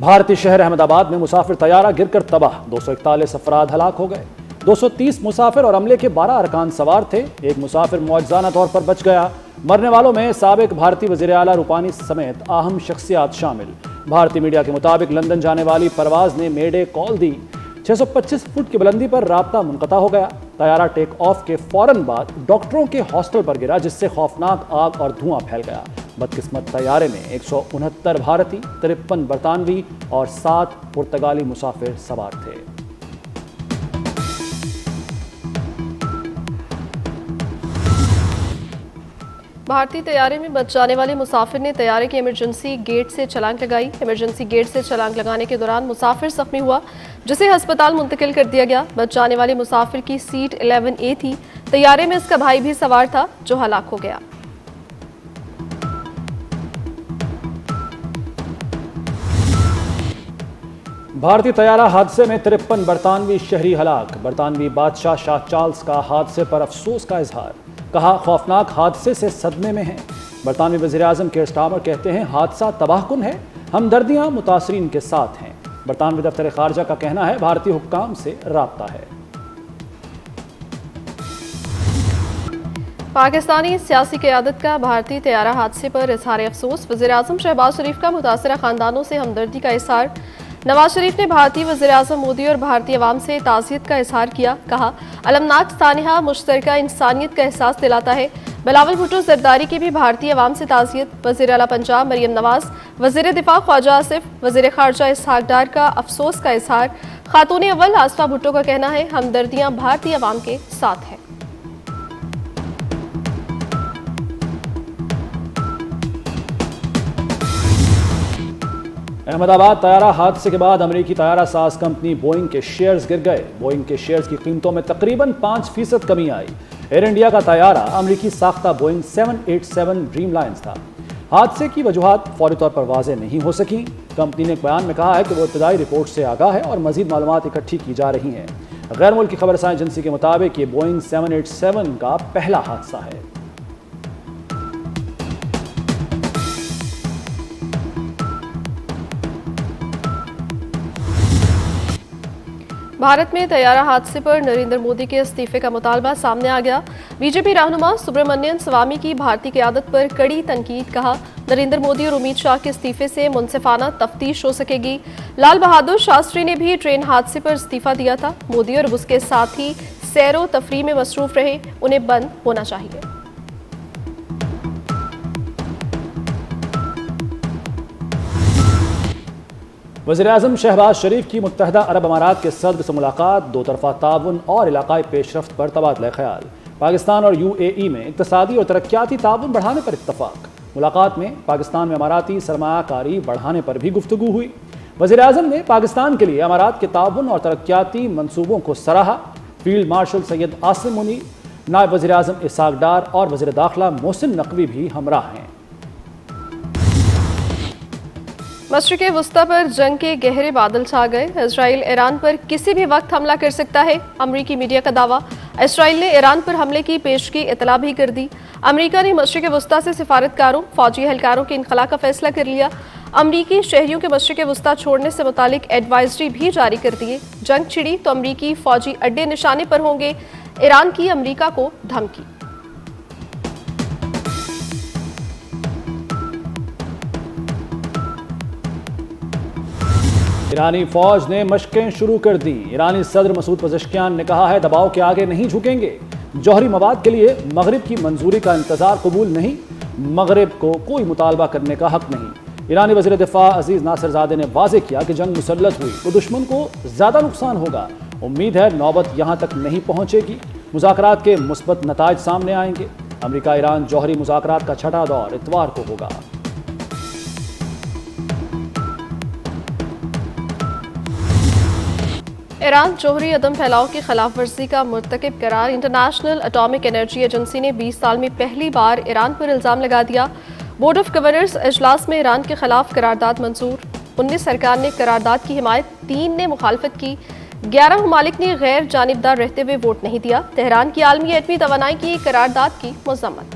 بھارتی شہر احمد آباد میں مسافر طیارہ گر کر تباہ، 241 افراد ہلاک ہو گئے۔ 230 مسافر اور عملے کے 12 ارکان سوار تھے۔ ایک مسافر معجزانہ طور پر بچ گیا۔ مرنے والوں میں سابق بھارتی وزیر اعلیٰ روپانی سمیت اہم شخصیات شامل۔ بھارتی میڈیا کے مطابق لندن جانے والی پرواز نے مے ڈے کال دی۔ 625 فٹ کی بلندی پر رابطہ منقطع ہو گیا۔ طیارہ ٹیک آف کے فوراً بعد ڈاکٹروں کے ہاسٹل پر گرا، جس سے خوفناک آگ اور دھواں پھیل گیا۔ بدقسمت طیارے میں 169 بھارتی، 53 برطانوی اور 7 پرتگالی مسافر سوار تھے۔ بھارتی طیارے میں بچ جانے والے مسافر نے طیارے کے ایمرجنسی گیٹ سے چھلانگ لگائی۔ ایمرجنسی گیٹ سے چھلانگ لگانے کے دوران مسافر زخمی ہوا، جسے ہسپتال منتقل کر دیا گیا۔ بچ جانے والے مسافر کی سیٹ 11A تھی۔ طیارے میں اس کا بھائی بھی سوار تھا، جو ہلاک ہو گیا۔ بھارتی طیارہ حادثے میں 53 برطانوی شہری ہلاک۔ برطانوی بادشاہ شاہ چارلز کا حادثے پر افسوس کا اظہار، کہا خوفناک حادثے سے صدمے میں ہیں۔ برطانوی وزیر اعظم کیئر سٹارمر کہتے ہیں حادثہ تباہ کن ہے، ہمدردیاں متاثرین کے ساتھ ہیں۔ برطانوی دفتر خارجہ کا کہنا ہے بھارتی حکام سے رابطہ ہے۔ پاکستانی سیاسی قیادت کا بھارتی طیارہ حادثے پر اظہار افسوس۔ وزیر اعظم شہباز شریف کا متاثرہ خاندانوں سے ہمدردی کا اظہار۔ نواز شریف نے بھارتی وزیر اعظم مودی اور بھارتی عوام سے تعزیت کا اظہار کیا، کہا المناک سانحہ مشترکہ انسانیت کا احساس دلاتا ہے۔ بلاول بھٹو زرداری کی بھی بھارتی عوام سے تعزیت۔ وزیر اعلیٰ پنجاب مریم نواز، وزیر دفاع خواجہ آصف، وزیر خارجہ اسحاق ڈار کا افسوس کا اظہار۔ خاتون اول آصفہ بھٹو کا کہنا ہے ہمدردیاں بھارتی عوام کے ساتھ ہیں۔ احمد آباد طیارہ حادثے کے بعد امریکی طیارہ ساز کمپنی بوئنگ کے شیئرز گر گئے۔ بوئنگ کے شیئرز کی قیمتوں میں تقریباً 5% کمی آئی۔ ایئر انڈیا کا طیارہ امریکی ساختہ بوئنگ 787 ڈریم لائنز تھا۔ حادثے کی وجوہات فوری طور پر واضح نہیں ہو سکیں۔ کمپنی نے ایک بیان میں کہا ہے کہ وہ ابتدائی رپورٹ سے آگاہ ہے اور مزید معلومات اکٹھی کی جا رہی ہیں۔ غیر ملکی خبر رساں ایجنسی کے مطابق یہ بوئنگ 787 کا پہلا حادثہ ہے۔ بھارت میں طیارہ حادثے پر نریندر مودی کے استعفے کا مطالبہ سامنے آ گیا۔ بی جے پی رہنما سبرامنین سوامی کی بھارتی قیادت پر کڑی تنقید، کہا نریندر مودی اور امت شاہ کے استعفے سے منصفانہ تفتیش ہو سکے گی۔ لال بہادر شاستری نے بھی ٹرین حادثے پر استعفیٰ دیا تھا۔ مودی اور اس کے ساتھی سیر و تفریح میں مصروف رہے، انہیں بند ہونا چاہیے۔ وزیر اعظم شہباز شریف کی متحدہ عرب امارات کے صدر سے ملاقات، دو طرفہ تعاون اور علاقائی پیش رفت پر تبادلہ خیال۔ پاکستان اور UAE میں اقتصادی اور ترقیاتی تعاون بڑھانے پر اتفاق۔ ملاقات میں پاکستان میں اماراتی سرمایہ کاری بڑھانے پر بھی گفتگو ہوئی۔ وزیر اعظم نے پاکستان کے لیے امارات کے تعاون اور ترقیاتی منصوبوں کو سراہا۔ فیلڈ مارشل سید عاصم منیر، نائب وزیر اعظم اسحاق ڈار اور وزیر داخلہ محسن نقوی بھی ہمراہ ہیں۔ مشرق وسطی پر جنگ کے گہرے بادل چھا گئے۔ اسرائیل ایران پر کسی بھی وقت حملہ کر سکتا ہے، امریکی میڈیا کا دعویٰ۔ اسرائیل نے ایران پر حملے کی پیشگی اطلاع بھی کر دی۔ امریکہ نے مشرق وسطی سے سفارتکاروں، فوجی اہلکاروں کے انخلاء کا فیصلہ کر لیا۔ امریکی شہریوں کے مشرق وسطی چھوڑنے سے متعلق ایڈوائزری بھی جاری کر دیے۔ جنگ چھڑی تو امریکی فوجی اڈے نشانے پر ہوں گے، ایران کی امریکہ کو دھمکی۔ ایرانی فوج نے مشقیں شروع کر دیں۔ ایرانی صدر مسعود پزشکیان نے کہا ہے دباؤ کے آگے نہیں جھکیں گے۔ جوہری مواد کے لیے مغرب کی منظوری کا انتظار قبول نہیں، مغرب کو کوئی مطالبہ کرنے کا حق نہیں۔ ایرانی وزیر دفاع عزیز ناصر زادے نے واضح کیا کہ جنگ مسلط ہوئی تو دشمن کو زیادہ نقصان ہوگا۔ امید ہے نوبت یہاں تک نہیں پہنچے گی، مذاکرات کے مثبت نتائج سامنے آئیں گے۔ امریکہ ایران جوہری مذاکرات کا چھٹا دور اتوار کو ہوگا۔ ایران جوہری عدم پھیلاؤ کی خلاف ورزی کا مرتکب قرار۔ انٹرنیشنل اٹامک انرجی ایجنسی نے 20 سال میں پہلی بار ایران پر الزام لگا دیا۔ بورڈ آف گورنرز اجلاس میں ایران کے خلاف قرارداد منظور۔ 19 ارکان نے قرارداد کی حمایت، 3 نے مخالفت کی، 11 ممالک نے غیر جانبدار رہتے ہوئے ووٹ نہیں دیا۔ تہران کی عالمی ایٹمی توانائی کی قرارداد کی مذمت۔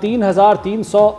3,300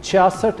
66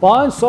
$500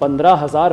15,000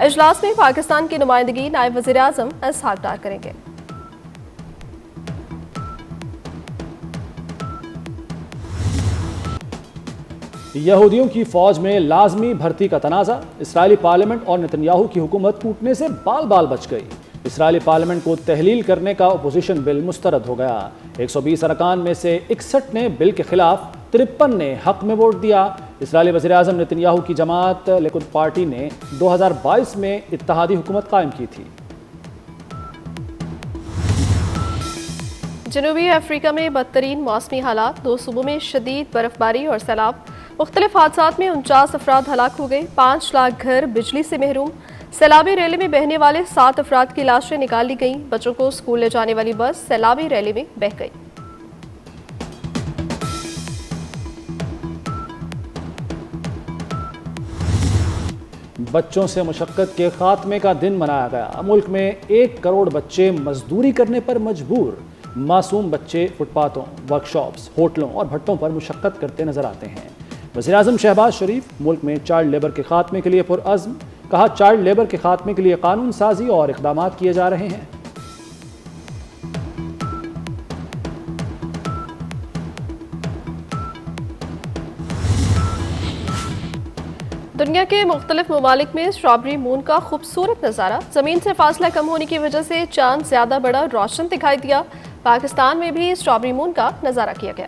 اجلاس میں پاکستان کی نمائندگی نائب وزیر اعظم اسحاق ڈار کریں گے۔ یہودیوں کی فوج میں لازمی بھرتی کا تنازع، اسرائیلی پارلیمنٹ اور نتنیاہو کی حکومت ٹوٹنے سے بال بال بچ گئی۔ اسرائیلی پارلیمنٹ کو تحلیل کرنے کا اپوزیشن بل مسترد ہو گیا۔ 120 ارکان میں سے 61 نے بل کے خلاف، 53 نے حق میں ووٹ دیا۔ اسرائیلی وزیر اعظم نتنیاہو کی جماعت لیکود پارٹی نے 2022 میں اتحادی حکومت قائم کی تھی۔ جنوبی افریقہ میں بدترین موسمی حالات، 2 صوبوں میں شدید برف باری اور سیلاب، مختلف حادثات میں 49 افراد ہلاک ہو گئے، 5 لاکھ گھر بجلی سے محروم۔ سیلابی ریلی میں بہنے والے 7 افراد کی لاشیں نکال لی گئیں، بچوں کو اسکول لے جانے والی بس سیلابی ریلی میں بہہ گئی۔ بچوں سے مشقت کے خاتمے کا دن منایا گیا۔ ملک میں 1 کروڑ بچے مزدوری کرنے پر مجبور۔ معصوم بچے فٹ پاتھوں، ورک شاپس، ہوٹلوں اور بھٹوں پر مشقت کرتے نظر آتے ہیں۔ وزیر اعظم شہباز شریف ملک میں چائلڈ لیبر کے خاتمے کے لیے پرعزم، کہا چائلڈ لیبر کے خاتمے کے لیے قانون سازی اور اقدامات کیے جا رہے ہیں۔ دنیا کے مختلف ممالک میں اسٹرابری مون کا خوبصورت نظارہ، زمین سے فاصلہ کم ہونے کی وجہ سے چاند زیادہ بڑا روشن دکھائی دیا۔ پاکستان میں بھی اسٹرابری مون کا نظارہ کیا گیا۔